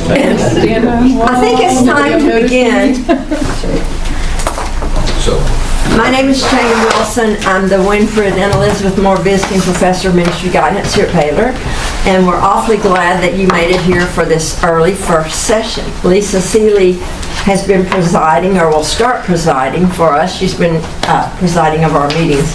I think it's time to begin. My name is Jane Wilson. I'm the Winfred and Elizabeth Moore Visiting Professor of Ministry Guidance here at Baylor, and we're awfully glad that you made it here for this early first session. Lisa Seeley has been presiding, or will start presiding for us. She's been presiding over our meetings.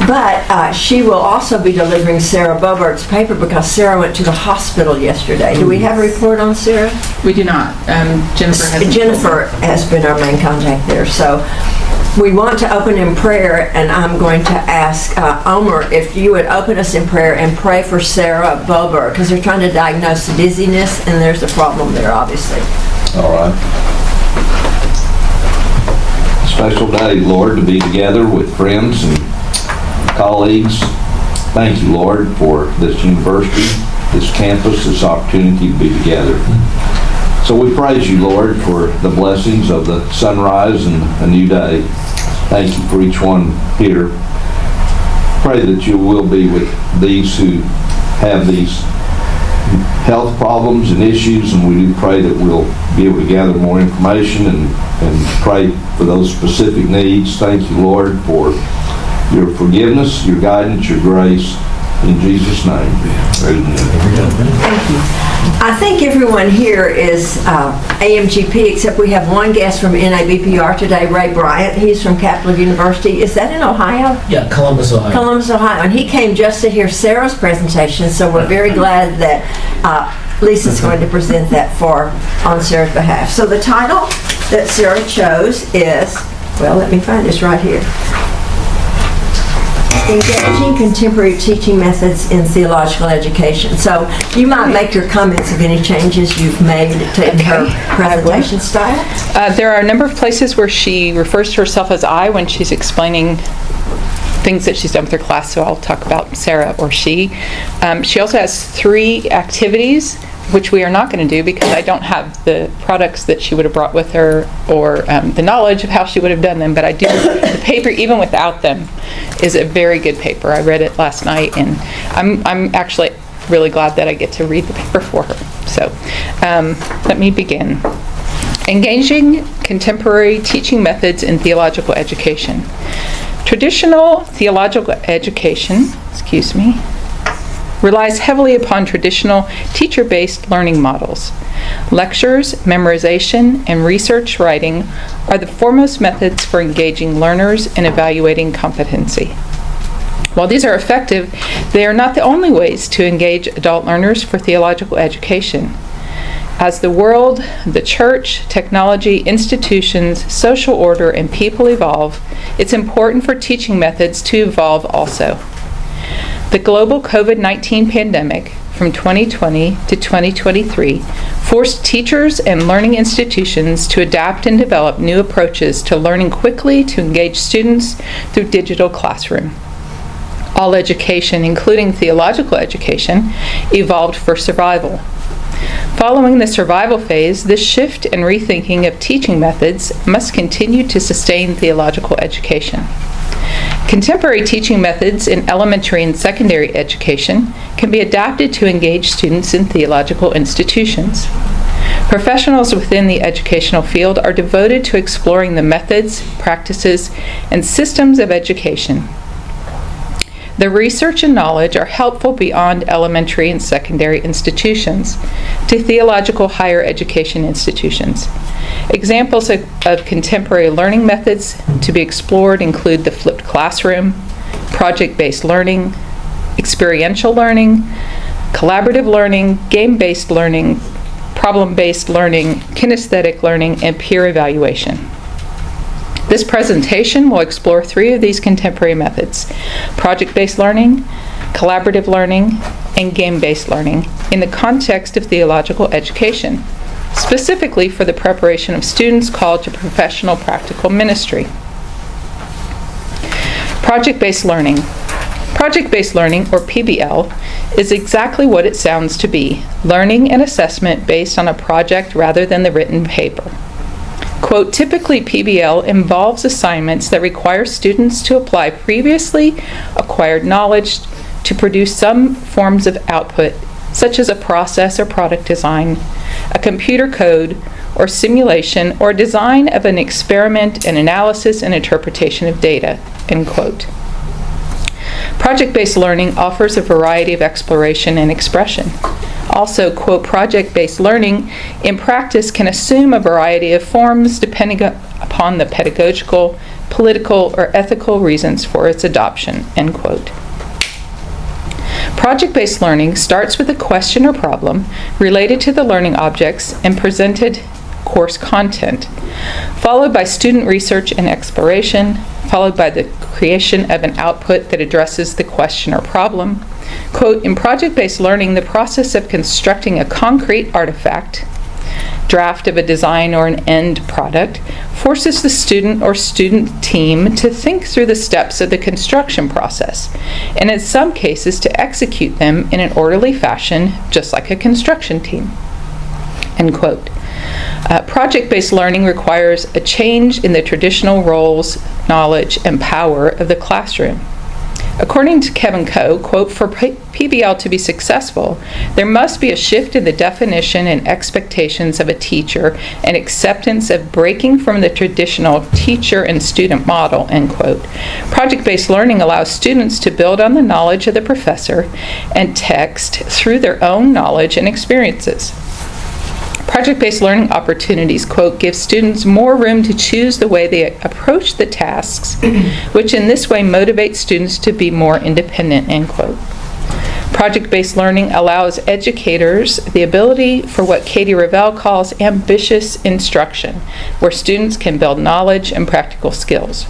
But she will also be delivering Sarah Boberg's paper because Sarah went to the hospital yesterday. Do we have a report on Sarah? We do not. Jennifer has been our main contact there. So we want to open in prayer, and I'm going to ask Omer if you would open us in prayer and pray for Sarah Boberg, because they're trying to diagnose the dizziness, and there's a problem there, obviously. All right. Special day, Lord, to be together with friends and colleagues. Thank you, Lord, for this university, this campus, this opportunity to be together. So we praise you, Lord, for the blessings of the sunrise and a new day. Thank you for each one here. Pray that you will be with these who have these health problems and issues, and we do pray that we'll be able to gather more information and pray for those specific needs. Thank you, Lord, for your forgiveness, your guidance, your grace. In Jesus' name, amen. Thank you. I think everyone here is AMGP, except we have one guest from NABPR today, Ray Bryant. He's from Catholic University. Is that in Ohio? Yeah, Columbus, Ohio. Columbus, Ohio. And he came just to hear Sarah's presentation, so we're very glad that Lisa's going to present that on Sarah's behalf. So the title that Sarah chose is, well, let me find this right here. Engaging Contemporary Teaching Methods in Theological Education. So you might make your comments of any changes you've made to her presentation style. There are a number of places where she refers to herself as I when she's explaining things that she's done with her class, so I'll talk about Sarah or she. She also has 3 activities, which we are not going to do because I don't have the products that she would have brought with her or the knowledge of how she would have done them, but I do. The paper, even without them, is a very good paper. I read it last night, and I'm actually really glad that I get to read the paper for her. So let me begin. Engaging Contemporary Teaching Methods in Theological Education. Traditional theological education, relies heavily upon traditional teacher-based learning models. Lectures, memorization, and research writing are the foremost methods for engaging learners and evaluating competency. While these are effective, they are not the only ways to engage adult learners for theological education. As the world, the church, technology, institutions, social order, and people evolve, it's important for teaching methods to evolve also. The global COVID-19 pandemic from 2020 to 2023 forced teachers and learning institutions to adapt and develop new approaches to learning quickly to engage students through digital classroom. All education, including theological education, evolved for survival. Following the survival phase, this shift and rethinking of teaching methods must continue to sustain theological education. Contemporary teaching methods in elementary and secondary education can be adapted to engage students in theological institutions. Professionals within the educational field are devoted to exploring the methods, practices, and systems of education. The research and knowledge are helpful beyond elementary and secondary institutions to theological higher education institutions. Examples of contemporary learning methods to be explored include the flipped classroom, project-based learning, experiential learning, collaborative learning, game-based learning, problem-based learning, kinesthetic learning, and peer evaluation. This presentation will explore 3 of these contemporary methods: project-based learning, collaborative learning, and game-based learning in the context of theological education, specifically for the preparation of students called to professional practical ministry. Project-based learning. Project-based learning, or PBL, is exactly what it sounds to be: learning and assessment based on a project rather than the written paper. Quote, typically PBL involves assignments that require students to apply previously acquired knowledge to produce some forms of output, such as a process or product design, a computer code or simulation or design of an experiment and analysis and interpretation of data, end quote. Project-based learning offers a variety of exploration and expression. Also, quote, project-based learning in practice can assume a variety of forms depending upon the pedagogical, political, or ethical reasons for its adoption, end quote. Project-based learning starts with a question or problem related to the learning objects and presented course content, followed by student research and exploration, followed by the creation of an output that addresses the question or problem. Quote, in project-based learning, the process of constructing a concrete artifact, draft of a design or an end product, forces the student or student team to think through the steps of the construction process, and in some cases to execute them in an orderly fashion, just like a construction team, end quote. Project-based learning requires a change in the traditional roles, knowledge, and power of the classroom. According to Kevin Coe, quote, for PBL to be successful, there must be a shift in the definition and expectations of a teacher and acceptance of breaking from the traditional teacher and student model, end quote. Project-based learning allows students to build on the knowledge of the professor and text through their own knowledge and experiences. Project-based learning opportunities, quote, give students more room to choose the way they approach the tasks, which in this way motivates students to be more independent, end quote. Project-based learning allows educators the ability for what Katie Revell calls ambitious instruction, where students can build knowledge and practical skills.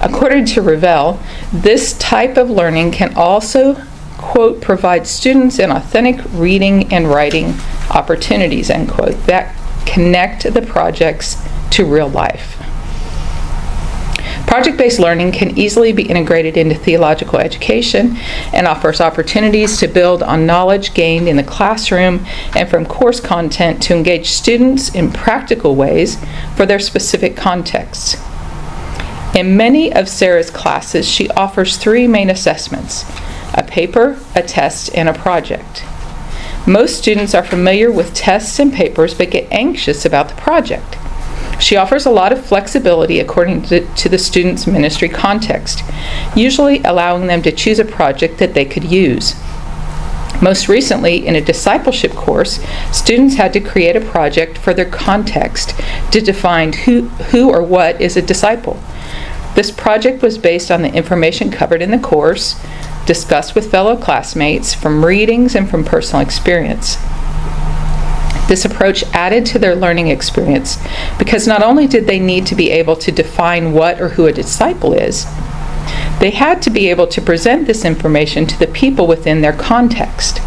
According to Revell, this type of learning can also, quote, provide students an authentic reading and writing opportunities, end quote, that connect the projects to real life. Project-based learning can easily be integrated into theological education and offers opportunities to build on knowledge gained in the classroom and from course content to engage students in practical ways for their specific contexts. In many of Sarah's classes, she offers 3 main assessments: a paper, a test, and a project. Most students are familiar with tests and papers but get anxious about the project. She offers a lot of flexibility according to the student's ministry context, usually allowing them to choose a project that they could use. Most recently, in a discipleship course, students had to create a project for their context to define who or what is a disciple. This project was based on the information covered in the course, discussed with fellow classmates, from readings and from personal experience. This approach added to their learning experience because not only did they need to be able to define what or who a disciple is, they had to be able to present this information to the people within their context.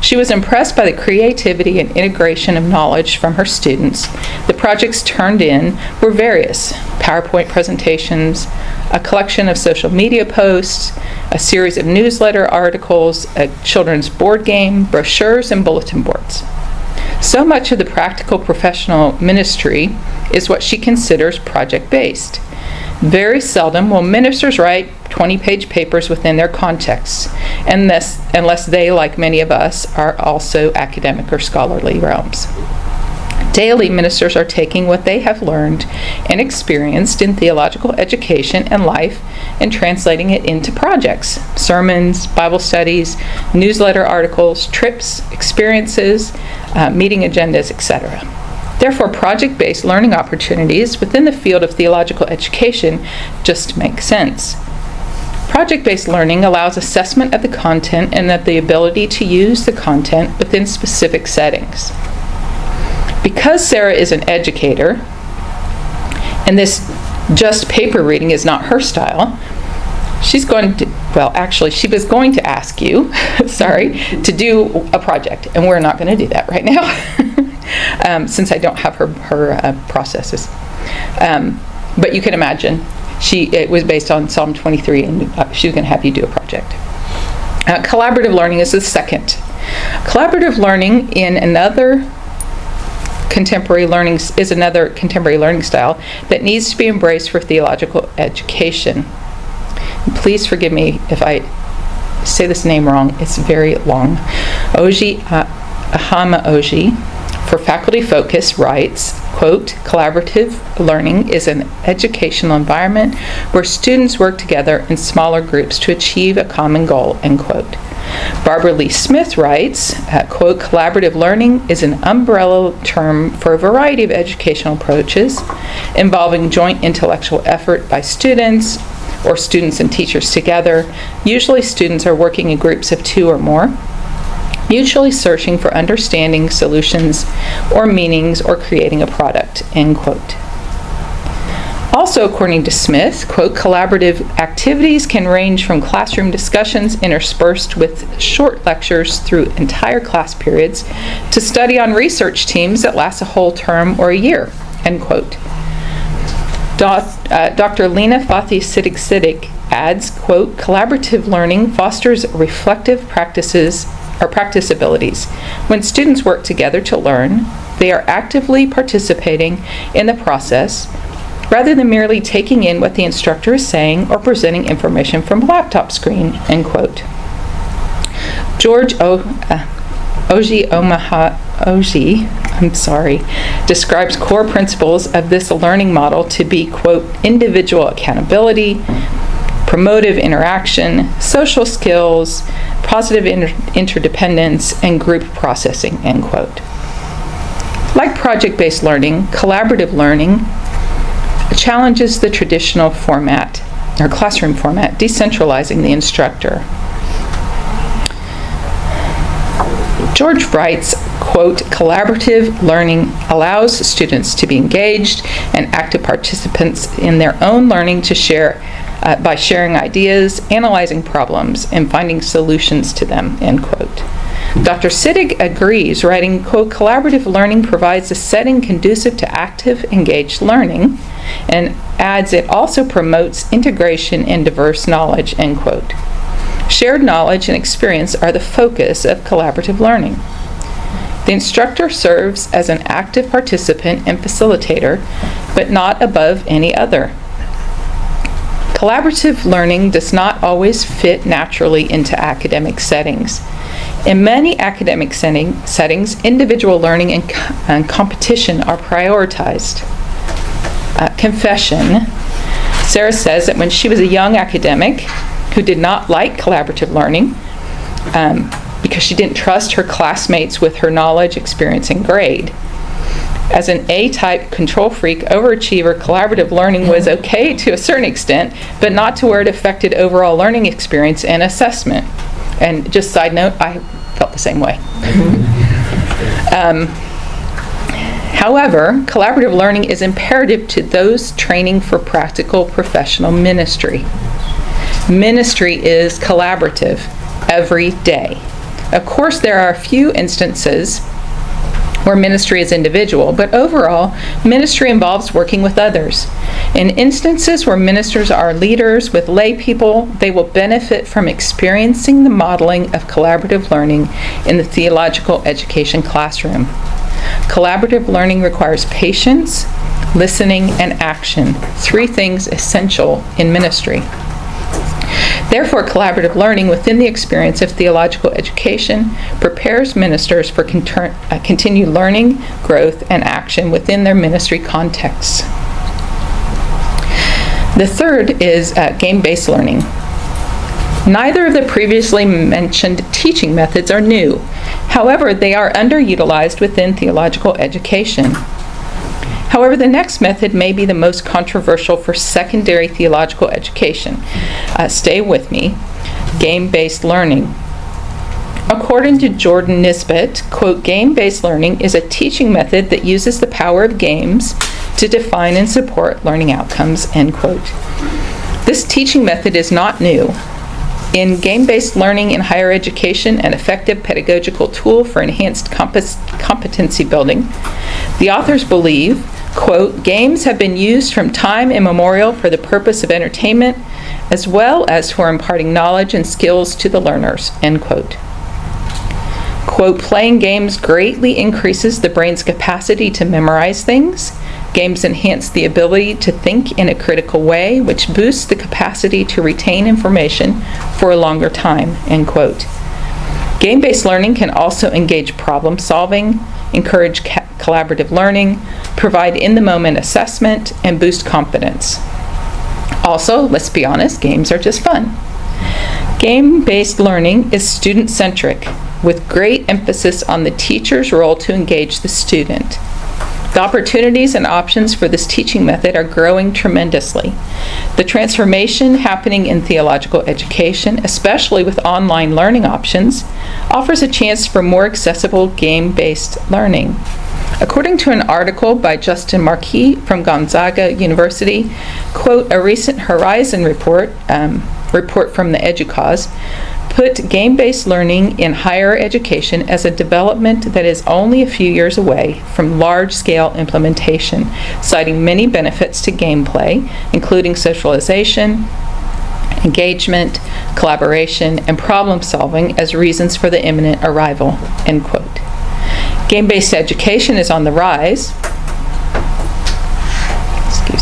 She was impressed by the creativity and integration of knowledge from her students. The projects turned in were various: PowerPoint presentations, a collection of social media posts, a series of newsletter articles, a children's board game, brochures, and bulletin boards. So much of the practical professional ministry is what she considers project-based. Very seldom will ministers write 20-page papers within their contexts, unless they, like many of us, are also academic or scholarly realms. Daily, ministers are taking what they have learned and experienced in theological education and life and translating it into projects: sermons, Bible studies, newsletter articles, trips, experiences, meeting agendas, etc. Therefore, project-based learning opportunities within the field of theological education just make sense. Project-based learning allows assessment of the content and of the ability to use the content within specific settings. Because Sarah is an educator, and this just paper reading is not her style, she was going to ask you, to do a project, and we're not going to do that right now, since I don't have her processes. But you can imagine, it was based on Psalm 23, and she was going to have you do a project. Collaborative learning is the second. Collaborative learning in another contemporary learning style that needs to be embraced for theological education. And please forgive me if I say this name wrong. It's very long. Oji Ahama Oji, for Faculty Focus, writes, quote, "Collaborative learning is an educational environment where students work together in smaller groups to achieve a common goal," end quote. Barbara Lee Smith writes, quote, "Collaborative learning is an umbrella term for a variety of educational approaches involving joint intellectual effort by students or students and teachers together. Usually students are working in groups of 2 or more, mutually searching for understanding, solutions, or meanings, or creating a product," end quote. Also, according to Smith, quote, "Collaborative activities can range from classroom discussions interspersed with short lectures through entire class periods to study on research teams that last a whole term or a year," end quote. Dr. Lena Fathi-Siddig adds, quote, "Collaborative learning fosters reflective practices or practice abilities. When students work together to learn, they are actively participating in the process rather than merely taking in what the instructor is saying or presenting information from a laptop screen," end quote. George Oji describes core principles of this learning model to be, quote, "individual accountability, promotive interaction, social skills, positive interdependence, and group processing," end quote. Like project-based learning, collaborative learning challenges the traditional format, or classroom format, decentralizing the instructor. George writes, quote, "Collaborative learning allows students to be engaged and active participants in their own learning to share by sharing ideas, analyzing problems, and finding solutions to them," end quote. Dr. Siddig agrees, writing, quote, "Collaborative learning provides a setting conducive to active, engaged learning," and adds, "It also promotes integration and diverse knowledge," end quote. Shared knowledge and experience are the focus of collaborative learning. The instructor serves as an active participant and facilitator, but not above any other. Collaborative learning does not always fit naturally into academic settings. In many academic settings, individual learning and competition are prioritized. Confession. Sarah says that when she was a young academic who did not like collaborative learning because she didn't trust her classmates with her knowledge, experience, and grade. As an A-type control freak overachiever, collaborative learning was okay to a certain extent, but not to where it affected overall learning experience and assessment. And just side note, I felt the same way. However, collaborative learning is imperative to those training for practical professional ministry. Ministry is collaborative every day. Of course, there are a few instances where ministry is individual, but overall, ministry involves working with others. In instances where ministers are leaders with lay people, they will benefit from experiencing the modeling of collaborative learning in the theological education classroom. Collaborative learning requires patience, listening, and action, 3 things essential in ministry. Therefore, collaborative learning within the experience of theological education prepares ministers for continued learning, growth, and action within their ministry contexts. The third is game-based learning. Neither of the previously mentioned teaching methods are new. However, they are underutilized within theological education. However, the next method may be the most controversial for secondary theological education. Stay with me. Game-based learning. According to Jordan Nisbet, quote, "Game-based learning is a teaching method that uses the power of games to define and support learning outcomes," end quote. This teaching method is not new. In game-based learning in higher education, an effective pedagogical tool for enhanced competency building, the authors believe, quote, "Games have been used from time immemorial for the purpose of entertainment as well as for imparting knowledge and skills to the learners," end quote. Quote, "Playing games greatly increases the brain's capacity to memorize things. Games enhance the ability to think in a critical way, which boosts the capacity to retain information for a longer time," end quote. Game-based learning can also engage problem solving, encourage collaborative learning, provide in-the-moment assessment, and boost confidence. Also, let's be honest, games are just fun. Game-based learning is student-centric, with great emphasis on the teacher's role to engage the student. The opportunities and options for this teaching method are growing tremendously. The transformation happening in theological education, especially with online learning options, offers a chance for more accessible game-based learning. According to an article by Justin Marquis from Gonzaga University, quote, a recent Horizon report from the EDUCAUSE, put game-based learning in higher education as a development that is only a few years away from large-scale implementation, citing many benefits to gameplay, including socialization, engagement, collaboration, and problem-solving as reasons for the imminent arrival, end quote. Game-based education is on the rise,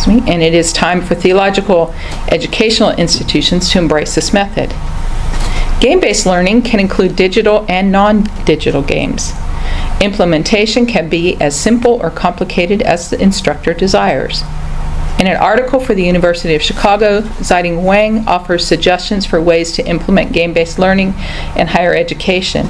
and it is time for theological educational institutions to embrace this method. Game-based learning can include digital and non-digital games. Implementation can be as simple or complicated as the instructor desires. In an article for the University of Chicago, Ziding Wang offers suggestions for ways to implement game-based learning in higher education.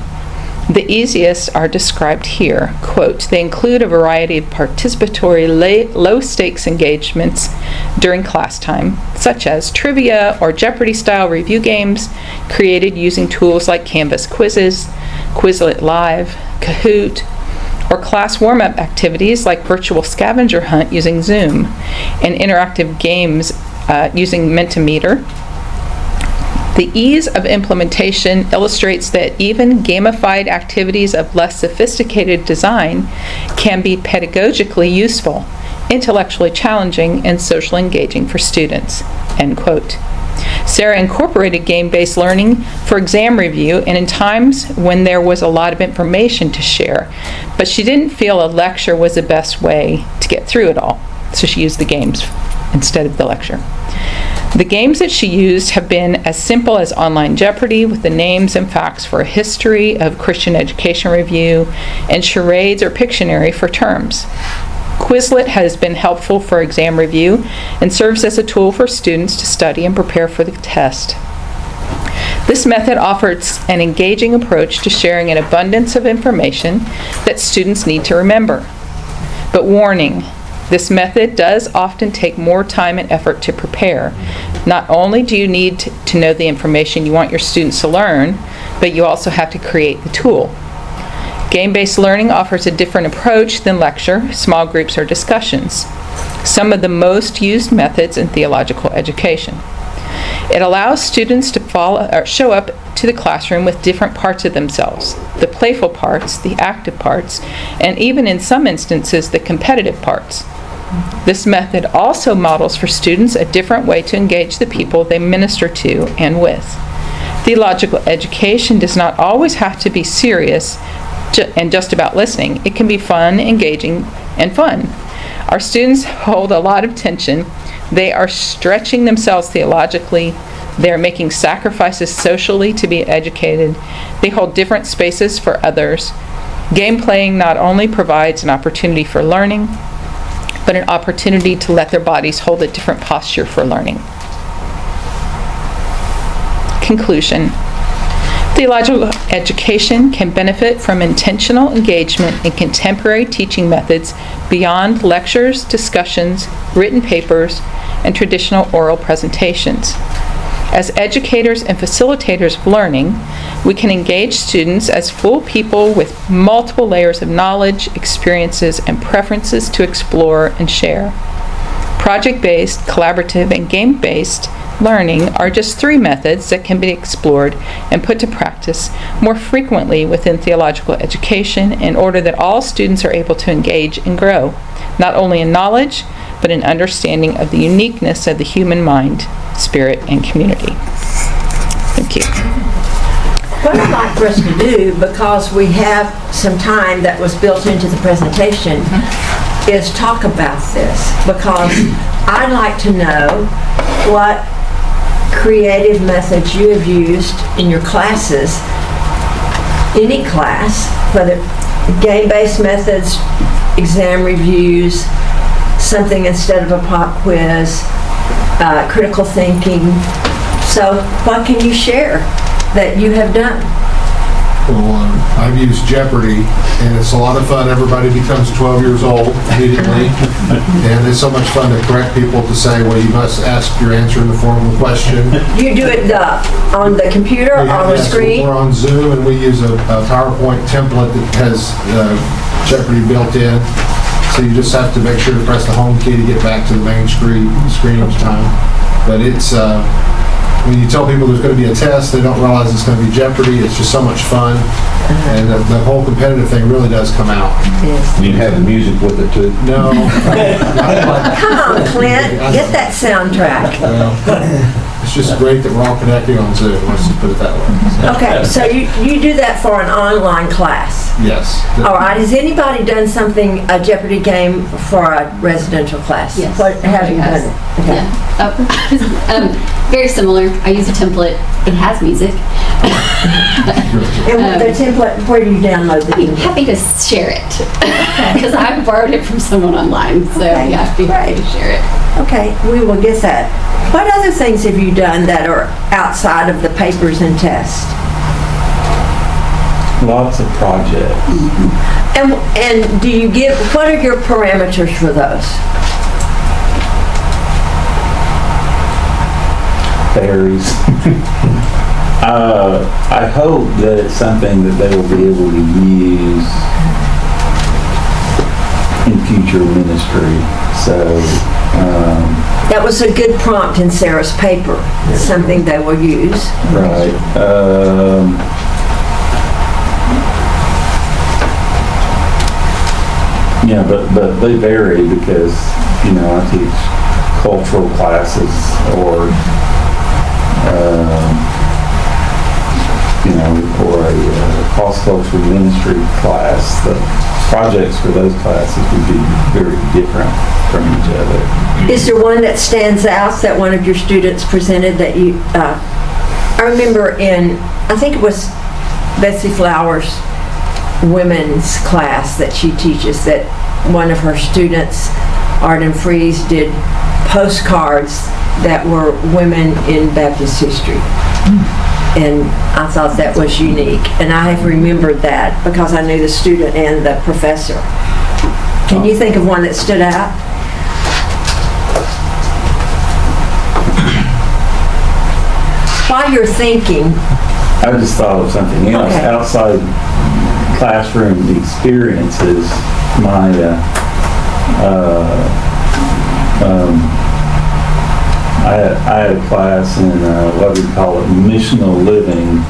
The easiest are described here. Quote, they include a variety of participatory low-stakes engagements during class time, such as trivia or Jeopardy-style review games created using tools like Canvas quizzes, Quizlet Live, Kahoot, or class warm-up activities like virtual scavenger hunt using Zoom, and interactive games using Mentimeter. The ease of implementation illustrates that even gamified activities of less sophisticated design can be pedagogically useful, intellectually challenging, and socially engaging for students, end quote. Sarah incorporated game-based learning for exam review and in times when there was a lot of information to share, but she didn't feel a lecture was the best way to get through it all, so she used the games instead of the lecture. The games that she used have been as simple as online Jeopardy with the names and facts for a history of Christian education review and charades or Pictionary for terms. Quizlet has been helpful for exam review and serves as a tool for students to study and prepare for the test. This method offers an engaging approach to sharing an abundance of information that students need to remember. But warning, this method does often take more time and effort to prepare. Not only do you need to know the information you want your students to learn, but you also have to create the tool. Game-based learning offers a different approach than lecture, small groups, or discussions, some of the most used methods in theological education. It allows students to show up to the classroom with different parts of themselves, the playful parts, the active parts, and even in some instances, the competitive parts. This method also models for students a different way to engage the people they minister to and with. Theological education does not always have to be serious and just about listening. It can be fun, engaging, and fun. Our students hold a lot of tension. They are stretching themselves theologically. They are making sacrifices socially to be educated. They hold different spaces for others. Game playing not only provides an opportunity for learning, but an opportunity to let their bodies hold a different posture for learning. Conclusion. Theological education can benefit from intentional engagement in contemporary teaching methods beyond lectures, discussions, written papers, and traditional oral presentations. As educators and facilitators of learning, we can engage students as full people with multiple layers of knowledge, experiences, and preferences to explore and share. Project-based, collaborative, and game-based learning are just three methods that can be explored and put to practice more frequently within theological education in order that all students are able to engage and grow, not only in knowledge, but in understanding of the uniqueness of the human mind, spirit, and community. Thank you. What I'd like for us to do, because we have some time that was built into the presentation, is talk about this, because I'd like to know what creative methods you have used in your classes any class, whether game-based methods, exam reviews, something instead of a pop quiz, critical thinking. So what can you share that you have done? Well, I've used Jeopardy, and it's a lot of fun. Everybody becomes 12 years old immediately, and it's so much fun to correct people to say, well, you must ask your answer in the form of a question. You do it on the computer, on the Yes, screen? We're on Zoom, and we use a PowerPoint template that has Jeopardy built in. So you just have to make sure to press the home key to get back to the main screen each time. But it's, when you tell people there's going to be a test, they don't realize it's going to be Jeopardy. It's just so much fun. And the whole competitive thing really does come out. Yes. You have the music with it too? No. Come on, Clint, get that soundtrack. Well, it's just great that we're all connecting on Zoom, let's just put it that way. Okay, so you do that for an online class? Yes. All right, has anybody done something, a Jeopardy game for a residential class? Yes. What have you Yes. done? Okay. Yeah. Very similar. I use a template. It has music. And the template, where do you download the I'd be template? happy to share it because I borrowed it from someone online. So Okay, yeah, I'd be happy to share it. Okay, we will get that. What other things have you done that are outside of the papers and tests? Lots of projects. And do you give, what are your parameters for those? Varies. I hope that it's something that they will be able to use in future ministry. So, That was a good prompt in Sarah's paper, something they will use. right. Yeah, but they vary because, I teach cultural classes or or a cross-cultural ministry class. The projects for those classes would be very different from each other. Is there one that stands out that one of your students presented that you, I remember I think it was Betsy Flowers' women's class that she teaches, that one of her students, Arden Fries, did postcards that were women in Baptist history. And I thought that was unique. And I have remembered that because I knew the student and the professor. Can you think of one that stood out? While you're thinking, I just thought of something else. Okay. Outside classroom experiences, I had a class in what we call it missional living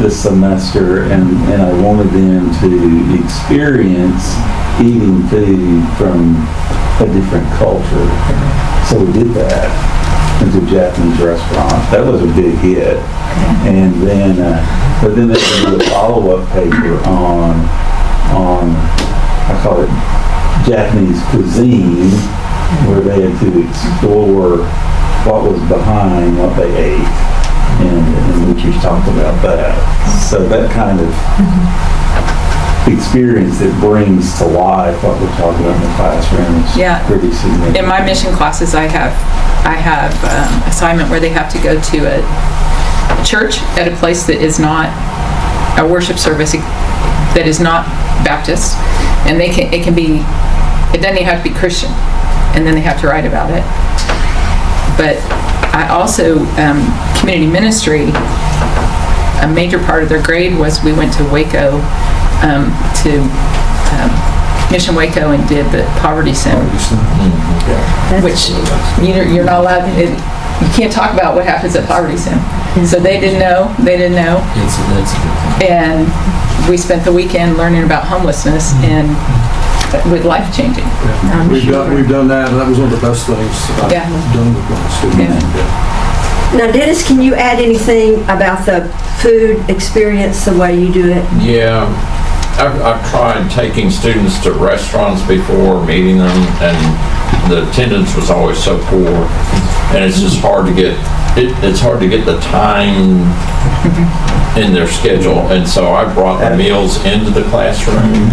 this semester, and I wanted them to experience eating food from a different culture. So we did that into a Japanese restaurant. That was a big hit. And then, but then they did a follow-up paper on I call it Japanese cuisine, where they had to explore what was behind what they ate, and we just talked about that. So that kind of experience that brings to life what we're talking about in the classroom is pretty significant. In my mission classes, I have assignment where they have to go to a church at a place that is not a worship service that is not Baptist, and it doesn't even have to be Christian, and then they have to write about it. But I also, community ministry, a major part of their grade was we went to Waco, Mission Waco, and did the poverty sim, which you're not allowed, you can't talk about what happens at poverty sim. So they didn't know. And we spent the weekend learning about homelessness and with life changing. We've done that, and that was one of the best things I've done with my students. now Dennis, can you add anything about the food experience, the way you do it? Yeah, I've tried taking students to restaurants before, meeting them, and the attendance was always so poor, and it's just hard to get, it's hard to get the time in their schedule. And so I brought the meals into the classroom.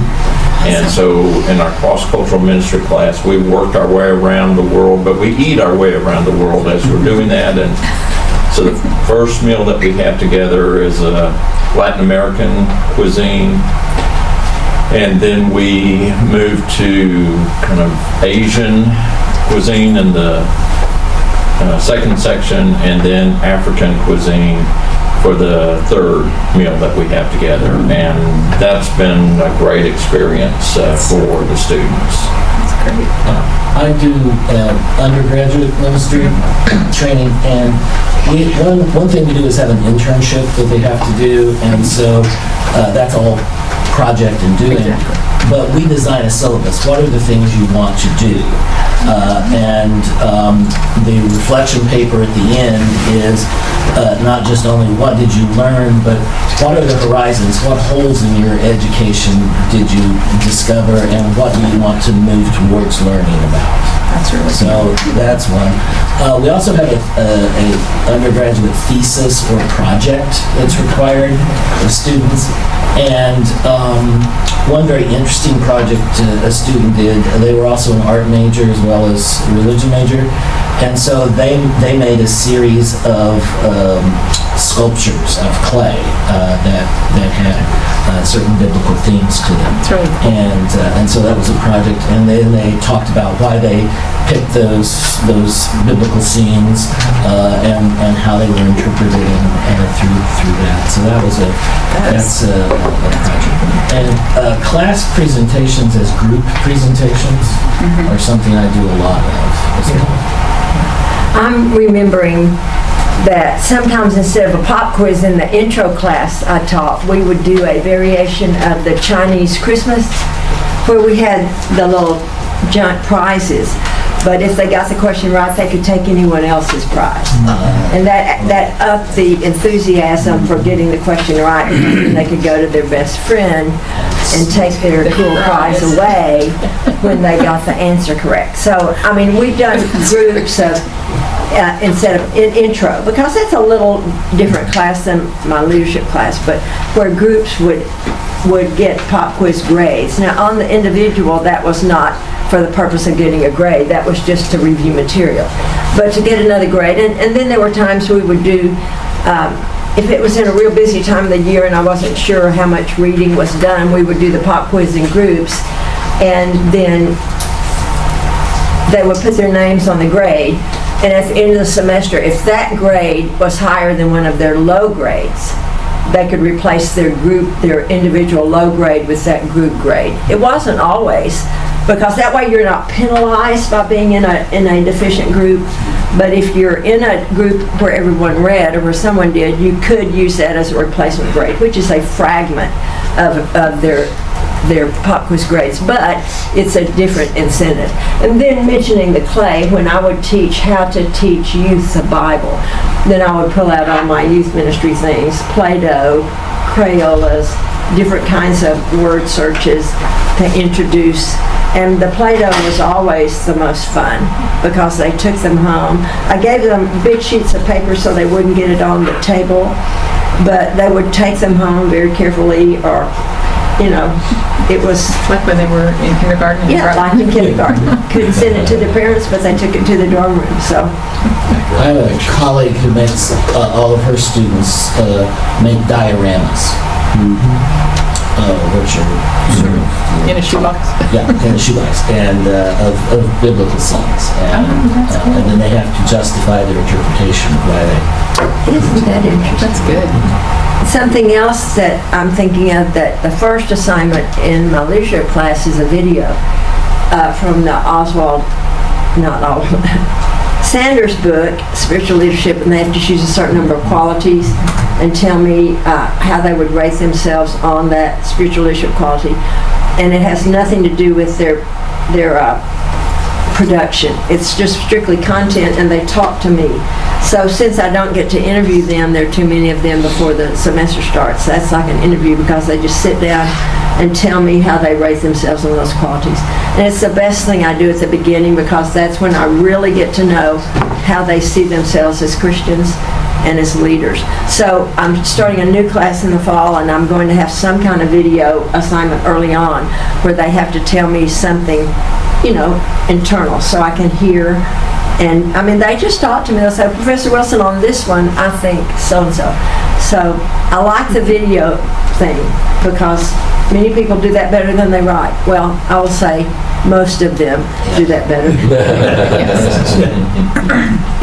And so in our cross-cultural ministry class, we worked our way around the world, but we eat our way around the world as we're doing that. And so the first meal that we have together is a Latin American cuisine. And then we move to kind of Asian cuisine in the second section, and then African cuisine for the third meal that we have together. And that's been a great experience for the students. That's great. I do undergraduate ministry training, and one thing we do is have an internship that they have to do, and so that's all project and doing. But we design a syllabus. What are the things you want to do? And the reflection paper at the end is not just only what did you learn, but what are the horizons? What holes in your education did you discover, and what do you want to move towards learning about? That's really So that's one. We also have a undergraduate thesis or project that's required of students. And one very interesting project a student did, they were also an art major as well as a religion major. And so they made a series of sculptures of clay that had certain biblical themes to them. That's really cool. And so that was a project. And then they talked about why they picked those biblical scenes and how they were interpreted through that. So that's a project. And class presentations as group presentations are something I do a lot of as well. I'm remembering that sometimes instead of a pop quiz in the intro class I taught, we would do a variation of the Chinese Christmas where we had the little giant prizes. But if they got the question right, they could take anyone else's prize. And that upped the enthusiasm for getting the question right. And they could go to their best friend and take their cool prize away when they got the answer correct. So, I mean, we've done groups of, instead of intro, because that's a little different class than my leadership class, but where groups would get pop quiz grades. Now, on the individual, that was not for the purpose of getting a grade. That was just to review material. But to get another grade, and then there were times we would do, if it was in a real busy time of the year and I wasn't sure how much reading was done, we would do the pop quiz in groups, and then they would put their names on the grade. And at the end of the semester, if that grade was higher than one of their low grades, they could replace their individual low grade with that group grade. It wasn't always, because that way you're not penalized by being in a deficient group. But if you're in a group where everyone read or where someone did, you could use that as a replacement grade, which is a fragment of their pop quiz grades, but it's a different incentive. And then mentioning the clay, when I would teach how to teach youth the Bible, then I would pull out all my youth ministry things, Play-Doh, Crayolas, different kinds of word searches to introduce. And the Play-Doh was always the most fun because they took them home. I gave them big sheets of paper so they wouldn't get it on the table, but they would take them home very carefully, or it was like when they were in kindergarten. like in kindergarten. Couldn't send it to their parents, but they took it to the dorm room. So I have a colleague who makes all of her students make dioramas, which are sort of In a shoebox. Yeah, in a shoebox, and of biblical scenes, and then they have to justify their interpretation of why they. isn't that interesting? That's good. Something else that I'm thinking of, that the first assignment in my leadership class is a video from the Sanders book, Spiritual Leadership, and they have to choose a certain number of qualities and tell me how they would rate themselves on that spiritual leadership quality. And it has nothing to do with their production. It's just strictly content, and they talk to me. So since I don't get to interview them, there are too many of them before the semester starts. That's like an interview, because they just sit down and tell me how they rate themselves on those qualities. And it's the best thing I do at the beginning, because that's when I really get to know how they see themselves as Christians. and as leaders. So I'm starting a new class in the fall, and I'm going to have some kind of video assignment early on where they have to tell me something, internal, so I can hear. And, they just talk to me. They'll say, Professor Wilson, on this one, I think so-and-so. So I like the video thing because many people do that better than they write. Well, I will say most of them do that better.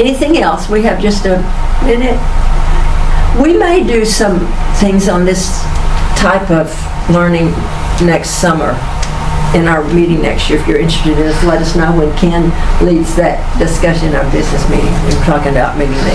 Anything else? We have just a minute. We may do some things on this type of learning next summer in our meeting next year. If you're interested in it, let us know when Ken leads that discussion, our business meeting. We're talking about meeting next